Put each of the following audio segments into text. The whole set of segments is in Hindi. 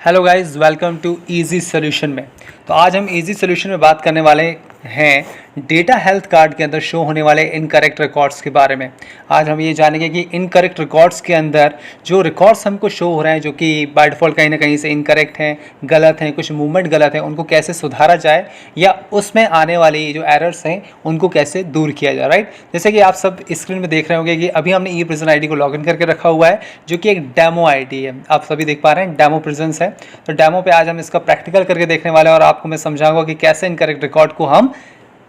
Hello guys, welcome to easy solution में। तो आज हम इजी सॉल्यूशन में बात करने वाले हैं डेटा हेल्थ कार्ड के अंदर शो होने वाले इनकरेक्ट रिकॉर्ड्स के बारे में। आज हम ये जानेंगे कि इनकरेक्ट रिकॉर्ड्स के अंदर जो रिकॉर्ड्स हमको शो हो रहे हैं जो कि बाय डिफ़ॉल्ट कहीं ना कहीं से इनकरेक्ट हैं, गलत हैं, कुछ मूवमेंट गलत है, उनको कैसे सुधारा जाए या उसमें आने वाली जो एरर्स हैं उनको कैसे दूर किया जाए। राइट, जैसे कि आप सब स्क्रीन में देख रहे होंगे कि अभी हमने ई प्रिजन ID को लॉगिन करके रखा हुआ है जो कि एक डेमो ID है। आप सभी देख पा रहे हैं डेमो प्रिजन्स है। तो डेमो पे आज हम इसका प्रैक्टिकल करके देखने वाले हैं और आपको मैं समझाऊंगा कि कैसे इनकरेक्ट रिकॉर्ड को हम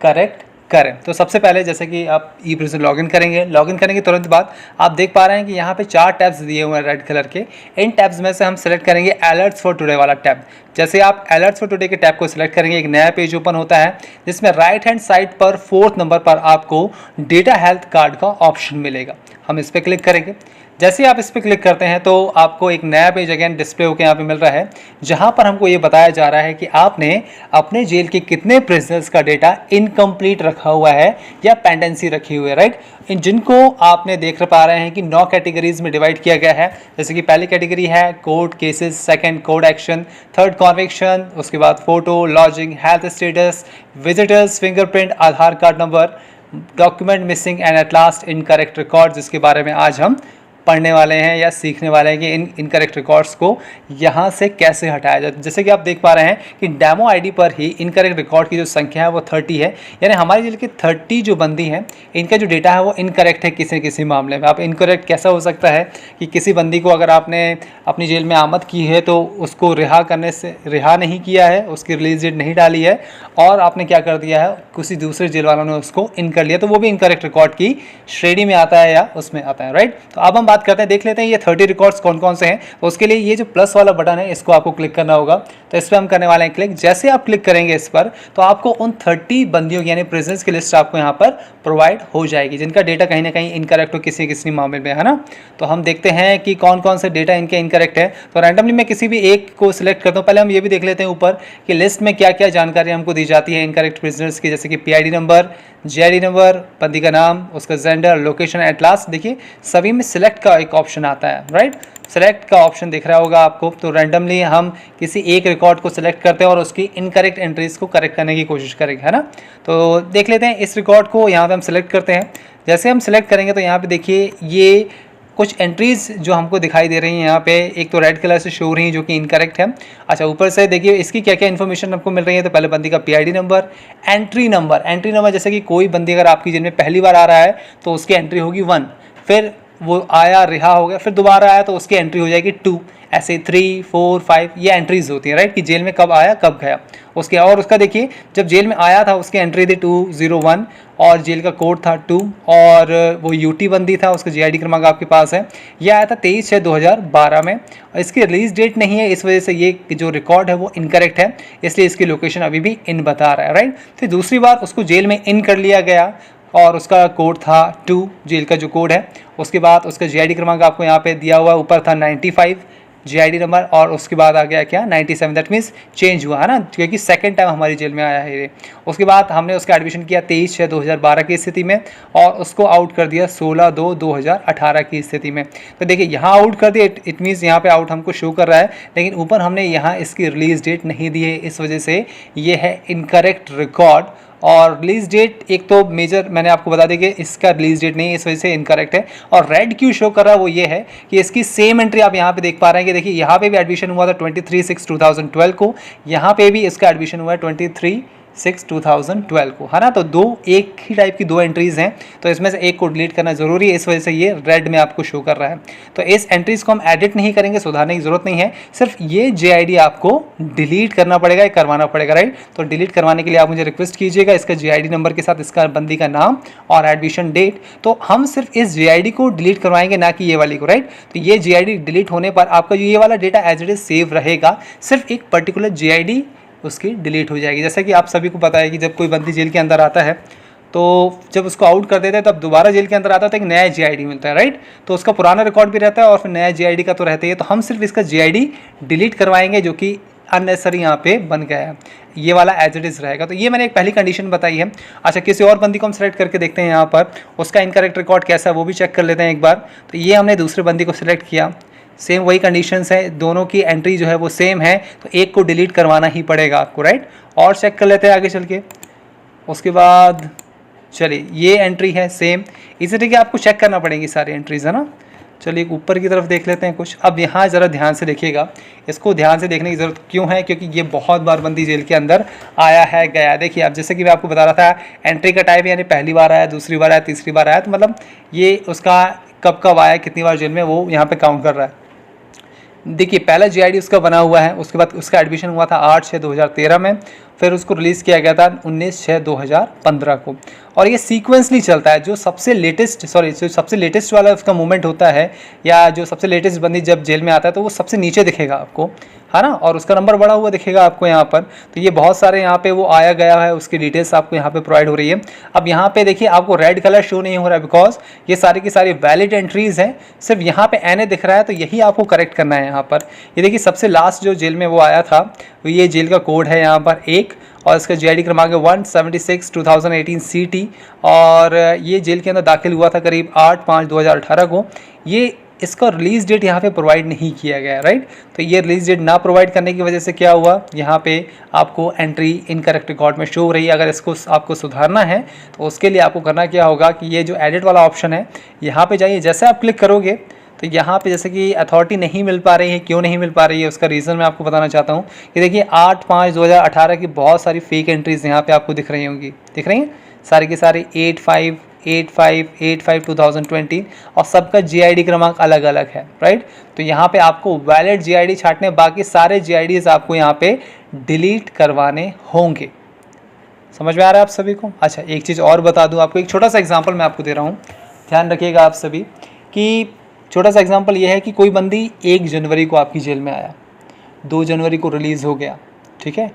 करेक्ट करें। तो सबसे पहले जैसे कि आप ई प्रिजन लॉगिन करने के तुरंत बाद आप देख पा रहे हैं कि यहाँ पे 4 टैब्स दिए हुए हैं रेड कलर के। इन टैब्स में से हम सेलेक्ट करेंगे अलर्ट्स फॉर टुडे वाला टैब। जैसे आप अलर्ट्स फॉर टुडे के टैब को सिलेक्ट करेंगे, एक नया पेज ओपन होता है जिसमें राइट हैंड साइड पर 4th नंबर पर आपको डेटा हेल्थ कार्ड का ऑप्शन मिलेगा। हम इस पर क्लिक करेंगे। जैसे आप इस पर क्लिक करते हैं तो आपको एक नया पेज अगेन डिस्प्ले होकर यहाँ पे मिल रहा है जहाँ पर हमको ये बताया जा रहा है कि आपने अपने जेल के कितने प्रिजनर्स का डेटा इनकम्प्लीट रखा हुआ है या पेंडेंसी रखी हुई है। राइट, इन जिनको आपने देख पा रहे हैं कि 9 कैटेगरीज में डिवाइड किया गया है। जैसे कि पहली कैटेगरी है court cases, second court action, third conviction, उसके बाद photo, lodging, health status, visitors, fingerprint, Aadhaar card number, document missing and at last incorrect record, जिसके बारे में आज हम पढ़ने वाले हैं या सीखने वाले हैं कि इन इनकरेक्ट रिकॉर्ड्स को यहाँ से कैसे हटाया जाए। जैसे कि आप देख पा रहे हैं कि डेमो ID पर ही इनकरेक्ट रिकॉर्ड की जो संख्या है वो 30 है, यानी हमारे जेल के 30 जो बंदी हैं इनका जो डेटा है वो इनकरेक्ट है किसी न किसी मामले में। आप इनकरेक्ट कैसा हो सकता है कि किसी बंदी को अगर आपने अपनी जेल में आमद की है तो उसको रिहा नहीं किया है, उसकी रिलीज डेट नहीं डाली है और आपने क्या कर दिया है, किसी दूसरे जेल वालों ने उसको इन कर लिया, तो वो भी इनकरेक्ट रिकॉर्ड की श्रेणी में आता है या उसमें आता है। राइट, तो अब हम बात करते हैं, देख लेते हैं ये 30 रिकॉर्ड्स कौन कौन से हैं। तो उसके लिए ये जो प्लस वाला बटन है इसको आपको क्लिक करना होगा। तो इस पर हम करने वाले हैं क्लिक। जैसे आप क्लिक करेंगे इस पर तो आपको उन 30 बंदियों की यानी प्रिजनर्स की लिस्ट आपको यहाँ पर प्रोवाइड हो जाएगी जिनका डेटा कहीं ना कहीं इनकरेक्ट हो किसी किसी मामले में, है ना। तो हम देखते हैं कि कौन कौन से डेटा इनके इनकरेक्ट है। तो रैंडमली मैं किसी भी एक को सिलेक्ट करता हूँ। पहले हम ये भी देख लेते हैं ऊपर कि लिस्ट में क्या क्या जानकारी हमको दी जाती है इनकरेक्ट प्रिजनर्स की, जैसे कि PID नंबर, GID नंबर, बंदी का नाम, उसका जेंडर, लोकेशन। एट लास्ट देखिए सभी में सिलेक्ट का एक ऑप्शन आता है। राइट, सेलेक्ट का ऑप्शन दिख रहा होगा आपको। तो रैंडमली हम किसी एक रिकॉर्ड को सिलेक्ट करते हैं और उसकी इनकरेक्ट एंट्रीज को करेक्ट करने की कोशिश करेंगे, है ना। तो देख लेते हैं इस रिकॉर्ड को यहाँ पे हम सिलेक्ट करते हैं। जैसे हम सिलेक्ट करेंगे तो यहाँ पे देखिए ये कुछ एंट्रीज जो हमको दिखाई दे रही हैं यहाँ पे, एक तो रेड कलर से शो हो रही हैं जो कि इनकरेक्ट है। अच्छा, ऊपर से देखिए इसकी क्या क्या इन्फॉर्मेशन आपको मिल रही है। तो पहले बंदी का PID नंबर, एंट्री नंबर जैसे कि कोई बंदी अगर आपकी जेल में पहली बार आ रहा है तो उसकी एंट्री होगी 1, फिर वो आया रिहा हो गया, फिर दोबारा आया तो उसकी एंट्री हो जाएगी 2, ऐसे 3, 4, 5 ये एंट्रीज होती हैं। राइट, कि जेल में कब आया कब गया उसके। और उसका देखिए जब जेल में आया था उसकी एंट्री थी 201 और जेल का कोड था 2 और वो UT बंदी था, उसका GID क्रमांक आपके पास है। यह आया था 23/6/2012 में। इसकी रिलीज डेट नहीं है, इस वजह से ये जो रिकॉर्ड है वो इनकरेक्ट है, इसलिए इसकी लोकेशन अभी भी इन बता रहा है। राइट, फिर दूसरी बार उसको जेल में इन कर लिया गया और उसका कोड था 2, जेल का जो कोड है। उसके बाद उसका GID क्रमांक आपको यहाँ पे दिया हुआ है, ऊपर था 95 GID नंबर और उसके बाद आ गया क्या 97, दैट मीन्स चेंज हुआ, है ना, क्योंकि सेकंड टाइम हमारी जेल में आया है ये। उसके बाद हमने उसका एडमिशन किया 23/6/2012 की स्थिति में और उसको आउट कर दिया 16/2/2018 की स्थिति में। तो देखिए यहाँ आउट कर दिया, इट मीन्स यहाँ पे आउट हमको शो कर रहा है, लेकिन ऊपर हमने यहाँ इसकी रिलीज डेट नहीं दी है, इस वजह से ये है इनकरेक्ट रिकॉर्ड। और रिलीज डेट एक तो मेजर मैंने आपको बता दें कि इसका रिलीज डेट नहीं है, इस वजह से इनकरेक्ट है। और रेड क्यों शो कर रहा है वो ये है कि इसकी सेम एंट्री आप यहाँ पे देख पा रहे हैं कि देखिए यहाँ पे भी एडमिशन हुआ था 23/6/2012 को, यहाँ पे भी इसका एडमिशन हुआ है 23/6/2012 को, है ना। तो दो एक ही टाइप की 2 एंट्रीज हैं, तो इसमें से एक को डिलीट करना जरूरी है, इस वजह से ये रेड में आपको शो कर रहा है। तो इस एंट्रीज को हम एडिट नहीं करेंगे, सुधारने की जरूरत नहीं है, सिर्फ ये GID आपको डिलीट करना पड़ेगा, करवाना पड़ेगा। राइट, तो डिलीट करवाने के लिए आप मुझे रिक्वेस्ट कीजिएगा इसका GID नंबर के साथ इसका बंदी का नाम और एडमिशन डेट। तो हम सिर्फ इस GID को डिलीट करवाएंगे, ना कि ये वाली को। राइट, तो ये GID डिलीट होने पर आपका जो ये वाला data as it is save रहेगा, सिर्फ एक पर्टिकुलर GID उसकी डिलीट हो जाएगी। जैसा कि आप सभी को पता है कि जब कोई बंदी जेल के अंदर आता है तो जब उसको आउट कर देते हैं तब दोबारा जेल के अंदर आता है तो एक नया GID मिलता है। राइट, तो उसका पुराना रिकॉर्ड भी रहता है और फिर नया GID का तो रहता ही है। तो हम सिर्फ इसका GID डिलीट करवाएंगे जो कि अननेसेसरी यहाँ पे बन गया है, ये वाला एज इट इज रहेगा। तो ये मैंने एक पहली कंडीशन बताई है। अच्छा, किसी और बंदी को हम सेलेक्ट करके देखते हैं, यहाँ पर उसका इनकरेक्ट रिकॉर्ड कैसा है वो भी चेक कर लेते हैं एक बार। तो ये हमने दूसरे बंदी को सिलेक्ट किया, सेम वही कंडीशंस है, दोनों की एंट्री जो है वो सेम है, तो एक को डिलीट करवाना ही पड़ेगा आपको, राइट। और चेक कर लेते हैं आगे चल के। उसके बाद चलिए ये एंट्री है सेम, इसी तरीके आपको चेक करना पड़ेगी सारी एंट्रीज, है ना। चलिए ऊपर की तरफ देख लेते हैं कुछ। अब यहाँ ज़रा ध्यान से देखिएगा, इसको ध्यान से देखने की ज़रूरत क्यों है, क्योंकि ये बहुत बार बंदी जेल के अंदर आया है गया। देखिए अब जैसे कि मैं आपको बता रहा था, एंट्री का टाइप यानी पहली बार आया, दूसरी बार आया, तीसरी बार आया, तो मतलब ये उसका कब कब आया, कितनी बार जेल में, वो यहाँ पे काउंट कर रहा है। देखिए पहला जीआईडी उसका बना हुआ है, उसके बाद उसका एडमिशन हुआ था 8/6/2013 में, फिर उसको रिलीज़ किया गया था 19/6/2015 को। और ये सीक्वेंसली चलता है, जो सबसे लेटेस्ट वाला उसका मूवमेंट होता है, या जो सबसे लेटेस्ट बंदी जब जेल में आता है तो वो सबसे नीचे दिखेगा आपको, है ना, और उसका नंबर बड़ा हुआ दिखेगा आपको यहाँ पर। तो ये बहुत सारे यहाँ पे वो आया गया है, उसकी डिटेल्स आपको यहाँ पे प्रोवाइड हो रही है। अब यहाँ पे देखिए आपको रेड कलर शो नहीं हो रहा है, बिकॉज ये सारी की सारी वैलिड एंट्रीज हैं। सिर्फ यहाँ पे एन दिख रहा है, तो यही आपको करेक्ट करना है यहाँ पर। ये देखिए सबसे लास्ट जो जेल में वो आया था, तो ये जेल का कोड है यहाँ पर 1, और इसका जीआईडी क्रमांक है 176/2018 CT, और ये जेल के अंदर दाखिल हुआ था करीब 8/5/2018 को। ये इसका रिलीज़ डेट यहाँ पे प्रोवाइड नहीं किया गया, राइट। तो ये रिलीज़ डेट ना प्रोवाइड करने की वजह से क्या हुआ, यहाँ पे आपको एंट्री इनकरेक्ट रिकॉर्ड में शो हो रही है। अगर इसको आपको सुधारना है तो उसके लिए आपको करना क्या होगा कि ये जो एडिट वाला ऑप्शन है, यहाँ पे जाइए। जैसे आप क्लिक करोगे तो यहाँ पे जैसे कि अथॉरिटी नहीं मिल पा रही है, क्यों नहीं मिल पा रही है उसका रीज़न मैं आपको बताना चाहता हूँ। कि देखिए 8/5/2018 की बहुत सारी फेक एंट्रीज यहाँ पे आपको दिख रही होंगी, दिख रही हैं सारी की सारी 85, 85, 85 2020, और सबका जीआईडी क्रमांक अलग अलग है, राइट। तो यहाँ पे आपको वैलिड जीआईडी छांटने, बाकी सारे जीआईडीज आपको यहाँ पे डिलीट करवाने होंगे। समझ में आ रहा है आप सभी को? अच्छा एक चीज़ और बता दूँ आपको, एक छोटा सा एग्जाम्पल मैं आपको दे रहा हूँ, ध्यान रखिएगा आप सभी। कि छोटा सा एग्जाम्पल ये है कि कोई बंदी 1 जनवरी को आपकी जेल में आया, 2 जनवरी को रिलीज़ हो गया, ठीक है,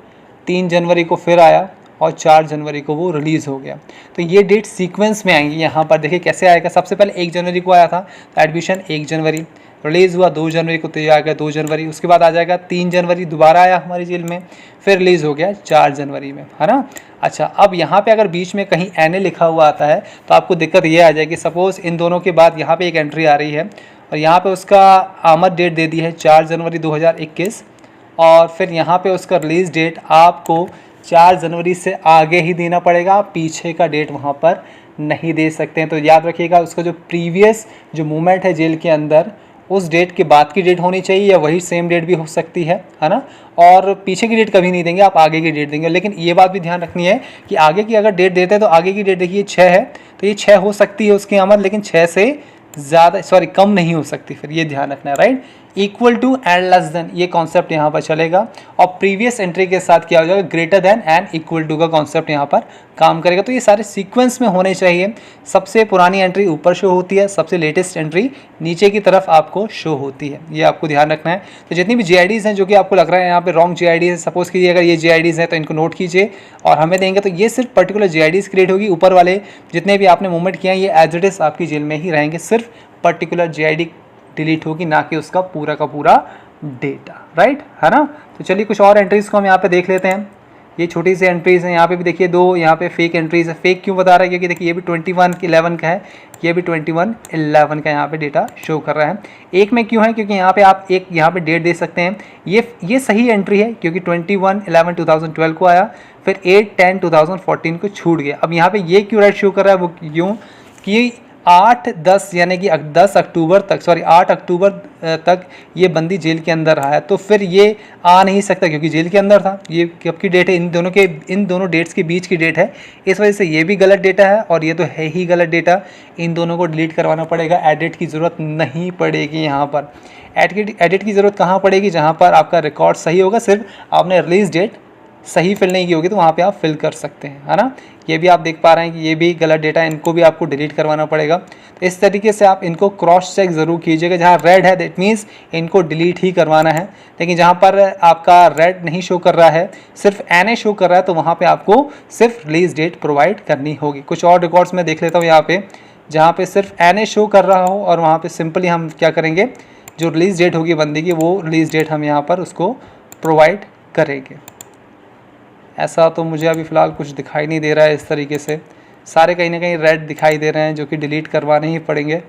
3 जनवरी को फिर आया, और 4 जनवरी को वो रिलीज़ हो गया। तो ये डेट सीक्वेंस में आएंगी। यहाँ पर देखिए कैसे आएगा, सबसे पहले 1 जनवरी को आया था तो एडमिशन 1 जनवरी, रिलीज़ हुआ 2 जनवरी को तो ये आ गया 2 जनवरी, उसके बाद आ जाएगा 3 जनवरी दोबारा आया हमारी जेल में, फिर रिलीज़ हो गया 4 जनवरी में, है ना। अच्छा अब यहाँ पे अगर बीच में कहीं एनए लिखा हुआ आता है तो आपको दिक्कत ये आ जाएगी। सपोज़ इन दोनों के बाद यहाँ पे एक एंट्री आ रही है, और यहाँ पे उसका आमद डेट दे दी है 4 जनवरी 2021, और फिर यहाँ पे उसका रिलीज़ डेट आपको 4 जनवरी से आगे ही देना पड़ेगा, पीछे का डेट वहाँ पर नहीं दे सकते हैं। तो याद रखिएगा उसका जो प्रीवियस जो मूवमेंट है जेल के अंदर, उस डेट के बाद की डेट होनी चाहिए, या वही सेम डेट भी हो सकती है ना। और पीछे की डेट कभी नहीं देंगे, आप आगे की डेट देंगे। लेकिन ये बात भी ध्यान रखनी है कि आगे की अगर डेट देते हैं तो आगे की डेट देखिए 6 है, तो ये 6 हो सकती है उसकी आमद, लेकिन 6 से ज़्यादा कम नहीं हो सकती, फिर ये ध्यान रखना है, right. Equal to and less than, ये कॉन्सेप्ट यहाँ पर चलेगा, और प्रीवियस एंट्री के साथ क्या हो जाएगा, greater than and equal to का कॉन्सेप्ट यहाँ पर काम करेगा। तो ये सारे सीक्वेंस में होने चाहिए। सबसे पुरानी एंट्री ऊपर शो होती है, सबसे लेटेस्ट एंट्री नीचे की तरफ आपको शो होती है, ये आपको ध्यान रखना है। तो जितनी भी जीआईडीज़ हैं जो कि आपको लग रहा है यहाँ पे रॉन्ग जीआईडी है, सपोज कीजिए अगर ये जीआईडीज़ हैं तो इनको नोट कीजिए और हमें देंगे, तो ये सिर्फ पर्टिकुलर जीआईडीज़ क्रिएट होगी। ऊपर वाले जितने भी आपने मूवमेंट किया ये एज इट इज़ आपकी जेल में ही रहेंगे, सिर्फ पर्टिकुलर जीआईडी डिलीट होगी, ना कि उसका पूरा का पूरा डेटा, राइट, है ना। तो चलिए कुछ और एंट्रीज को हम यहाँ पे देख लेते हैं। ये छोटी सी एंट्रीज हैं, यहाँ पे भी देखिए 2 यहाँ पे फेक एंट्रीज है। फेक क्यों बता रहा है, क्योंकि देखिए ये भी 21/11 का है, ये भी 21/11 का यहाँ पे डेटा शो कर रहा है। एक में क्यों है, क्योंकि यहाँ पे आप एक यहाँ पे डेट दे सकते हैं। ये सही एंट्री है, क्योंकि 21/11/2012 को आया, फिर 8/10/2014 को छूट गया। अब यहाँ पे ये क्यों राइट शो कर रहा है, वो क्यों कि 8/10 यानी कि 8 अक्टूबर तक ये बंदी जेल के अंदर रहा है, तो फिर ये आ नहीं सकता क्योंकि जेल के अंदर था। ये कब की डेट है, इन दोनों डेट्स के बीच की डेट है, इस वजह से ये भी गलत डेटा है और ये तो है ही गलत डेटा। इन दोनों को डिलीट करवाना पड़ेगा, एडिट की ज़रूरत नहीं पड़ेगी। यहाँ पर एडिट की ज़रूरत कहाँ पड़ेगी, जहाँ पर आपका रिकॉर्ड सही होगा, सिर्फ आपने रिलीज़ डेट सही फिल नहीं की होगी तो वहाँ पे आप फिल कर सकते हैं, है ना। ये भी आप देख पा रहे हैं कि ये भी गलत डेटा है, इनको भी आपको डिलीट करवाना पड़ेगा। तो इस तरीके से आप इनको क्रॉस चेक ज़रूर कीजिएगा। जहाँ रेड है दैट मीन्स इनको डिलीट ही करवाना है, लेकिन जहाँ पर आपका रेड नहीं शो कर रहा है, सिर्फ एनए शो कर रहा है, तो वहाँ पर आपको सिर्फ रिलीज़ डेट प्रोवाइड करनी होगी। कुछ और रिकॉर्ड्स में देख लेता हूँ यहाँ पे, जहाँ पे सिर्फ एनए शो कर रहा हो और वहाँ पे सिंपली हम क्या करेंगे, जो रिलीज़ डेट होगी बंदी की, वो रिलीज़ डेट हम यहाँ पर उसको प्रोवाइड करेंगे। ऐसा तो मुझे अभी फ़िलहाल कुछ दिखाई नहीं दे रहा है इस तरीके से, सारे कहीं ना कहीं रेड दिखाई दे रहे हैं, जो कि डिलीट करवाने ही पड़ेंगे।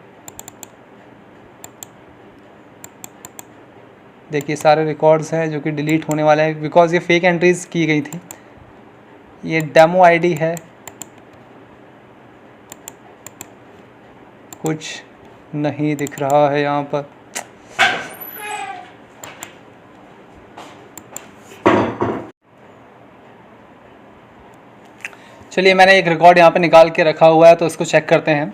देखिए सारे रिकॉर्ड्स हैं जो कि डिलीट होने वाले हैं बिकॉज ये फेक एंट्रीज की गई थी। ये डेमो आईडी है, कुछ नहीं दिख रहा है यहाँ पर। चलिए मैंने एक रिकॉर्ड यहाँ पे निकाल के रखा हुआ है तो इसको चेक करते हैं,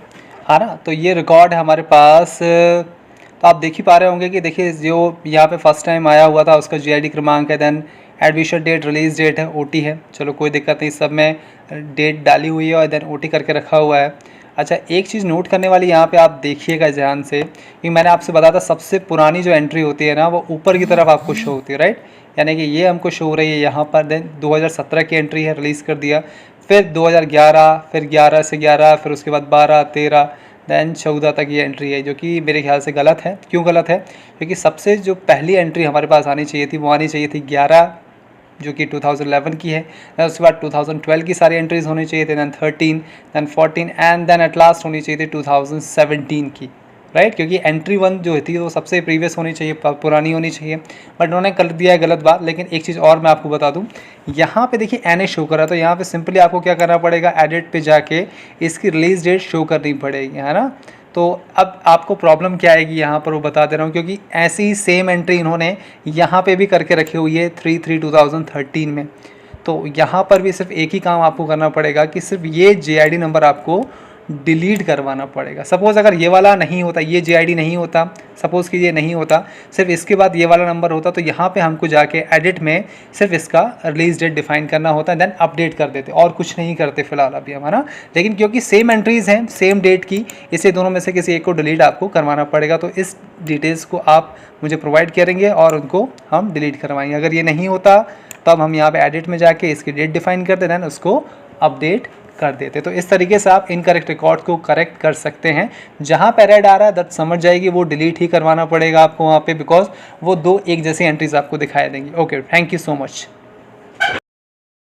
है ना। तो ये रिकॉर्ड है हमारे पास, तो आप देख ही पा रहे होंगे कि देखिए जो यहाँ पे फर्स्ट टाइम आया हुआ था उसका GID क्रमांक है, then admission date, release date है, OT है, चलो कोई दिक्कत नहीं, सब में डेट डाली हुई है और देन OT करके रखा हुआ है। अच्छा एक चीज़ नोट करने वाली यहाँ पे आप देखिएगा ध्यान से कि मैंने आपसे बताया था सबसे पुरानी जो एंट्री होती है ना वो ऊपर की तरफ आपको शो होती है, राइट। यानी कि ये हमको शो हो रही है यहाँ पर, देन 2017 की एंट्री है, रिलीज़ कर दिया, फिर 2011, फिर 11 से 11, फिर उसके बाद 12, 13, देन 14 तक ये एंट्री है, जो कि मेरे ख्याल से गलत है। क्यों गलत है? क्योंकि सबसे जो पहली एंट्री हमारे पास आनी चाहिए थी वो आनी चाहिए थी 11 जो कि 2011 की है, देन उसके बाद 2012 की सारी एंट्रीज होनी चाहिए थी, then 13, then 14 and then at last होनी चाहिए थी 2017 की, राइट। क्योंकि एंट्री 1 जो थी वो सबसे प्रीवियस होनी चाहिए, पुरानी होनी चाहिए, बट उन्होंने कर दिया है गलत बात। लेकिन एक चीज़ और मैं आपको बता दूं, यहाँ पे देखिए NA शो कर रहा है, तो यहाँ पे सिंपली आपको क्या करना पड़ेगा, एडिट पे जाके इसकी रिलीज डेट शो करनी पड़ेगी, है ना। तो अब आपको प्रॉब्लम क्या आएगी यहाँ पर वो बता दे रहा हूँ, क्योंकि ऐसी ही सेम एंट्री इन्होंने यहाँ पे भी करके रखी हुई है 3/3/2013 में। तो यहाँ पर भी सिर्फ एक ही काम आपको करना पड़ेगा कि सिर्फ ये JID नंबर आपको डिलीट करवाना पड़ेगा। सपोज़ अगर ये वाला नहीं होता, ये JID नहीं होता, सपोज़ कि ये नहीं होता, सिर्फ इसके बाद ये वाला नंबर होता, तो यहाँ पे हमको जाके एडिट में सिर्फ इसका रिलीज डेट डिफाइन करना होता है, देन अपडेट कर देते और कुछ नहीं करते फिलहाल अभी हम, है ना। लेकिन क्योंकि सेम एंट्रीज़ हैं सेम डेट की, इसे दोनों में से किसी एक को डिलीट आपको करवाना पड़ेगा। तो इस डिटेल्स को आप मुझे प्रोवाइड करेंगे और उनको हम डिलीट करवाएंगे। अगर ये नहीं होता तो अब हम यहाँ पर एडिट में जाके इसकी डेट डिफाइन करते देन उसको अपडेट कर देते। तो इस तरीके से आप इनकरेक्ट रिकॉर्ड को करेक्ट कर सकते हैं। जहाँ पे एरर आ रहा है दैट समझ जाएगी वो डिलीट ही करवाना पड़ेगा आपको वहाँ पे, बिकॉज वो 2 एक जैसी एंट्रीज आपको दिखाई देंगी। Okay, thank you so much.